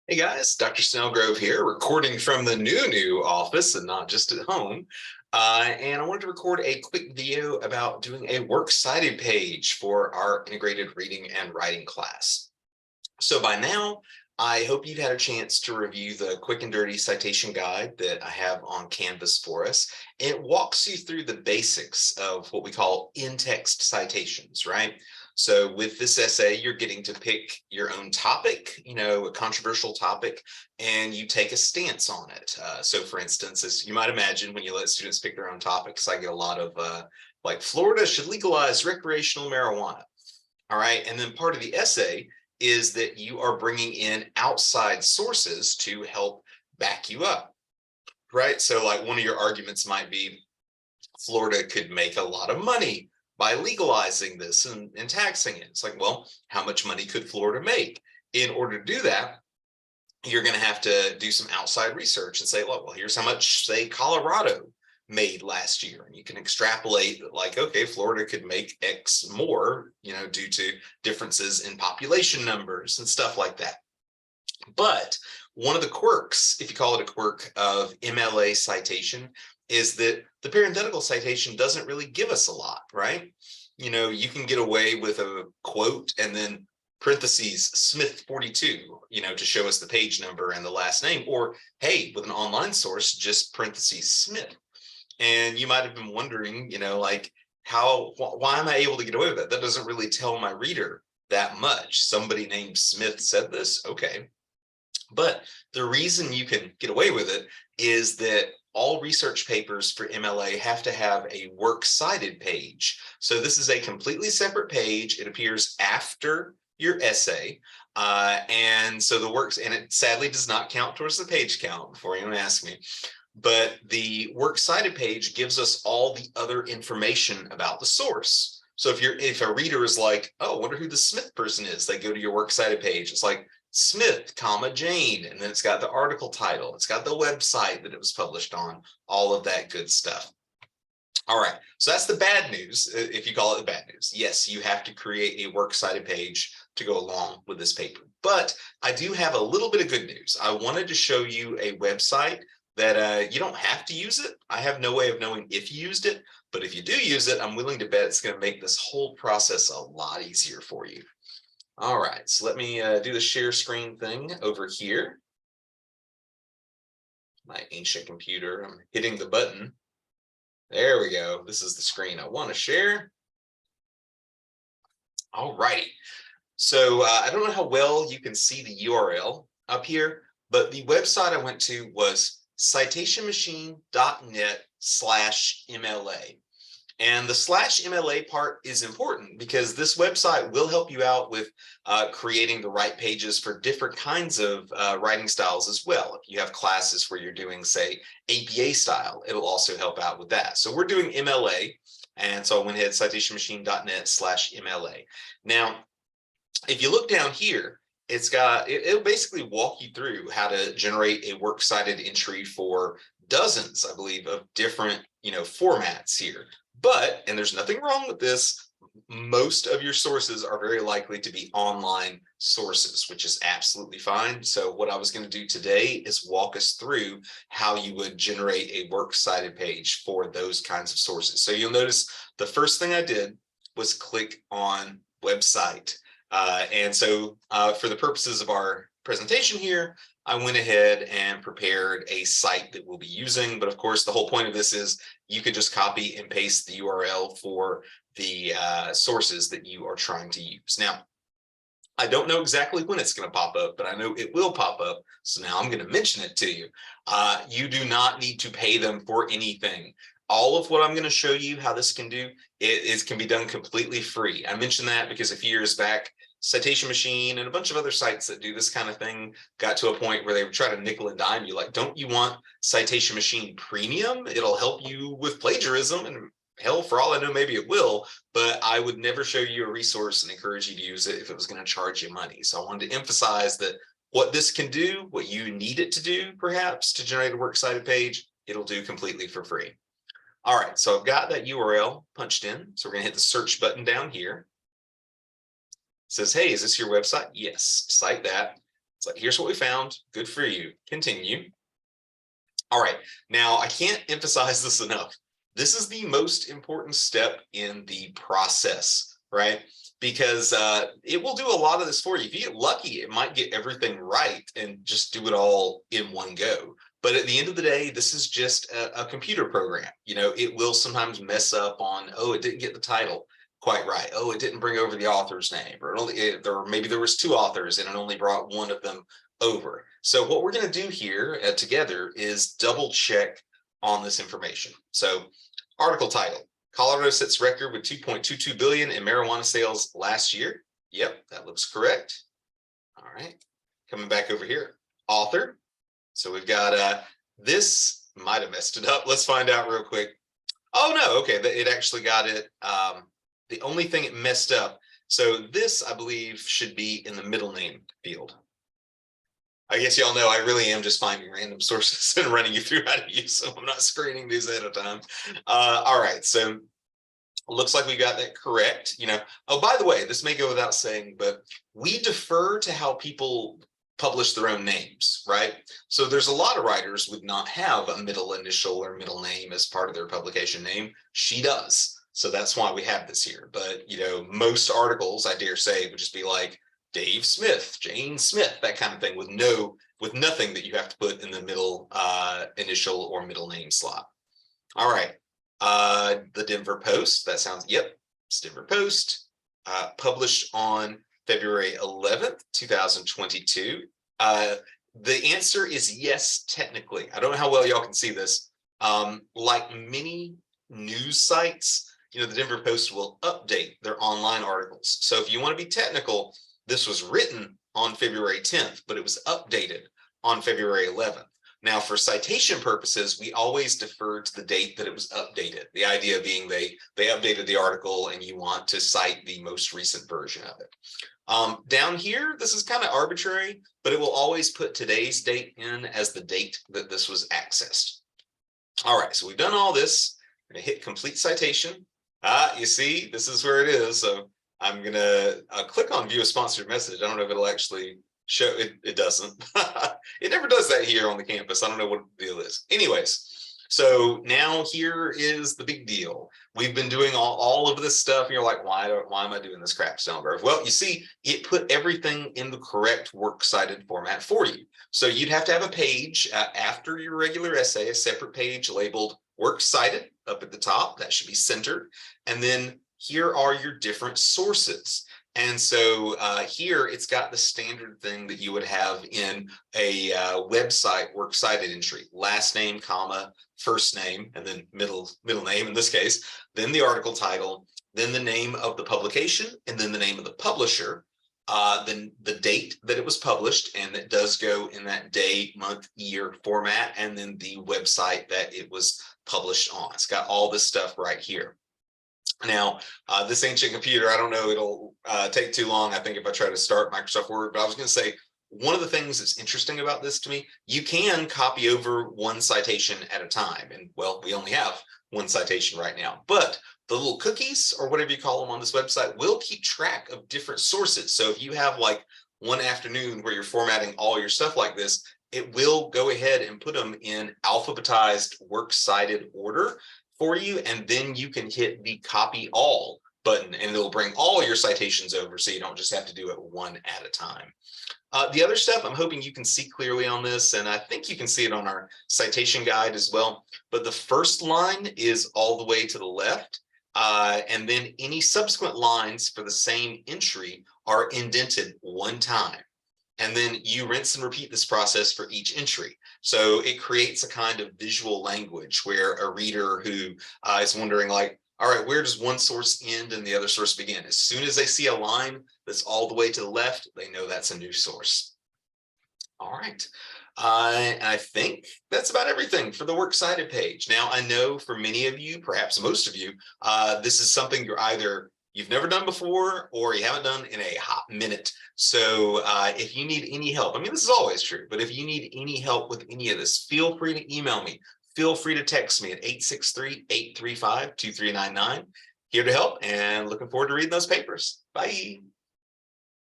Hey guys, Dr. Snellgrove here, recording from the new office and not just at home. And I wanted to record a quick video about doing a works cited page for our integrated reading and writing class. So by now, I hope you've had a chance to review the quick and dirty citation guide that I have on Canvas for us. It walks you through the basics of what we call in-text citations, right? So with this essay, you're getting to pick your own topic, a controversial topic, and you take a stance on it. So for instance, as you might imagine, when you let students pick their own topics, I get a lot of like Florida should legalize recreational marijuana. All right, and then part of the essay is that you are bringing in outside sources to help back you up, right? So like one of your arguments might be Florida could make a lot of money by legalizing this and taxing it. It's like, well, how much money could Florida make? In order to do that, you're going to have to do some outside research and say, well, here's how much, say, Colorado made last year. And you can extrapolate that, like, okay, Florida could make X more, due to differences in population numbers and stuff like that. But one of the quirks, if you call it a quirk, of MLA citation is that the parenthetical citation doesn't really give us a lot, right? You can get away with a quote and then parentheses Smith 42, to show us the page number and the last name, or hey, with an online source, just parentheses Smith. And you might have been wondering, like why am I able to get away with that? That doesn't really tell my reader that much. Somebody named Smith said this, okay. But the reason you can get away with it is that all research papers for MLA have to have a works cited page. So this is a completely separate page. It appears after your essay. And so the works, and it sadly does not count towards the page count before you ask me. But the works cited page gives us all the other information about the source. So if a reader is like, oh, I wonder who the Smith person is, they go to your works cited page. It's like Smith, Jane, and then it's got the article title. It's got the website that it was published on, all of that good stuff. All right, so that's the bad news, if you call it the bad news. Yes, you have to create a works cited page to go along with this paper. But I do have a little bit of good news. I wanted to show you a website that you don't have to use it. I have no way of knowing if you used it, but if you do use it, I'm willing to bet it's going to make this whole process a lot easier for you. All right, so let me do the share screen thing over here. My ancient computer, I'm hitting the button. There we go. This is the screen I want to share. All righty. So I don't know how well you can see the URL up here, but the website I went to was citationmachine.net/MLA. And the /MLA part is important because this website will help you out with creating the right pages for different kinds of writing styles as well. If you have classes where you're doing, say, APA style, it will also help out with that. So we're doing MLA, and so I went ahead, citationmachine.net/MLA. Now, if you look down here, it'll basically walk you through how to generate a works cited entry for dozens, I believe, of different formats here. But, and there's nothing wrong with this, most of your sources are very likely to be online sources, which is absolutely fine. So what I was going to do today is walk us through how you would generate a works cited page for those kinds of sources. So you'll notice the first thing I did was click on website. And so for the purposes of our presentation here, I went ahead and prepared a site that we'll be using. But of course, the whole point of this is you could just copy and paste the URL for the sources that you are trying to use. Now, I don't know exactly when it's going to pop up, but I know it will pop up. So now I'm going to mention it to you. You do not need to pay them for anything. All of what I'm going to show you how this can do, can be done completely free. I mentioned that because a few years back, Citation Machine and a bunch of other sites that do this kind of thing got to a point where they would try to nickel and dime you, like, don't you want Citation Machine Premium? It'll help you with plagiarism, and hell, for all I know, maybe it will, but I would never show you a resource and encourage you to use it if it was going to charge you money. So I wanted to emphasize that what this can do, what you need it to do, perhaps, to generate a works cited page, it'll do completely for free. All right, so I've got that URL punched in. So we're going to hit the search button down here. It says, hey, is this your website? Yes, cite that. It's like, here's what we found. Good for you. Continue. All right. Now, I can't emphasize this enough. This is the most important step in the process, right? Because it will do a lot of this for you. If you get lucky, it might get everything right and just do it all in one go. But at the end of the day, this is just a computer program. You know, it will sometimes mess up on, oh, it didn't get the title quite right. Oh, it didn't bring over the author's name, or maybe there was two authors and it only brought one of them over. So what we're going to do here together is double check on this information. So article title, Colorado sets record with 2.22 billion in marijuana sales last year. Yep, that looks correct. All right, coming back over here, author. So we've got this might have messed it up. Let's find out real quick. Oh no, okay, it actually got it. The only thing it messed up. So this, I believe, should be in the middle name field. I guess y'all know I really am just finding random sources and running you through how to use them. I'm not screening these ahead of time. All right, so looks like we got that correct. You know, oh, by the way, this may go without saying, but we defer to how people publish their own names, right? So there's a lot of writers would not have a middle initial or middle name as part of their publication name. She does. So that's why we have this here. But, you know, most articles, I dare say, would just be like Dave Smith, Jane Smith, that kind of thing, with nothing that you have to put in the middle initial or middle name slot. All right. The Denver Post, that sounds, yep, it's Denver Post, published on February 11th, 2022. The answer is yes, technically. I don't know how well y'all can see this. Like many news sites, you know, the Denver Post will update their online articles. So if you want to be technical, this was written on February 10th, but it was updated on February 11th. Now, for citation purposes, we always defer to the date that it was updated. The idea being they updated the article and you want to cite the most recent version of it. Down here, this is kind of arbitrary, but it will always put today's date in as the date that this was accessed. All right, so we've done all this. I'm going to hit complete citation. You see, this is where it is. So I'm going to click on view a sponsored message. I don't know if it'll actually show it. It doesn't. It never does that here on the campus. I don't know what the deal is. Anyways, so now here is the big deal. We've been doing all of this stuff. And you're like, why am I doing this crap, Stonegrove? Well, you see, it put everything in the correct works cited format for you. So you'd have to have a page after your regular essay, a separate page labeled works cited up at the top. That should be centered. And then here are your different sources. And so here it's got the standard thing that you would have in a website works cited entry: last name, comma, first name, and then middle name in this case, then the article title, then the name of the publication, and then the name of the publisher, then the date that it was published, and it does go in that day, month, year format, and then the website that it was published on. It's got all this stuff right here. Now, this ancient computer, I don't know, it'll take too long, I think, if I try to start Microsoft Word, but I was going to say, one of the things that's interesting about this to me, you can copy over one citation at a time. And well, we only have one citation right now, but the little cookies, or whatever you call them on this website, will keep track of different sources. So if you have like one afternoon where you're formatting all your stuff like this, it will go ahead and put them in alphabetized works cited order for you, and then you can hit the copy all button and it'll bring all your citations over, so you don't just have to do it one at a time. The other stuff I'm hoping you can see clearly on this, and I think you can see it on our citation guide as well, but the first line is all the way to the left, and then any subsequent lines for the same entry are indented one time. And then you rinse and repeat this process for each entry. So it creates a kind of visual language where a reader who is wondering, like, all right, where does one source end and the other source begin? As soon as they see a line that's all the way to the left, they know that's a new source. All right. I think that's about everything for the works cited page. Now, I know for many of you, perhaps most of you, this is something you've never done before, or you haven't done in a hot minute. So if you need any help, I mean, this is always true, but if you need any help with any of this, feel free to email me. Feel free to text me at 863-835-2399. Here to help, and looking forward to reading those papers. Bye.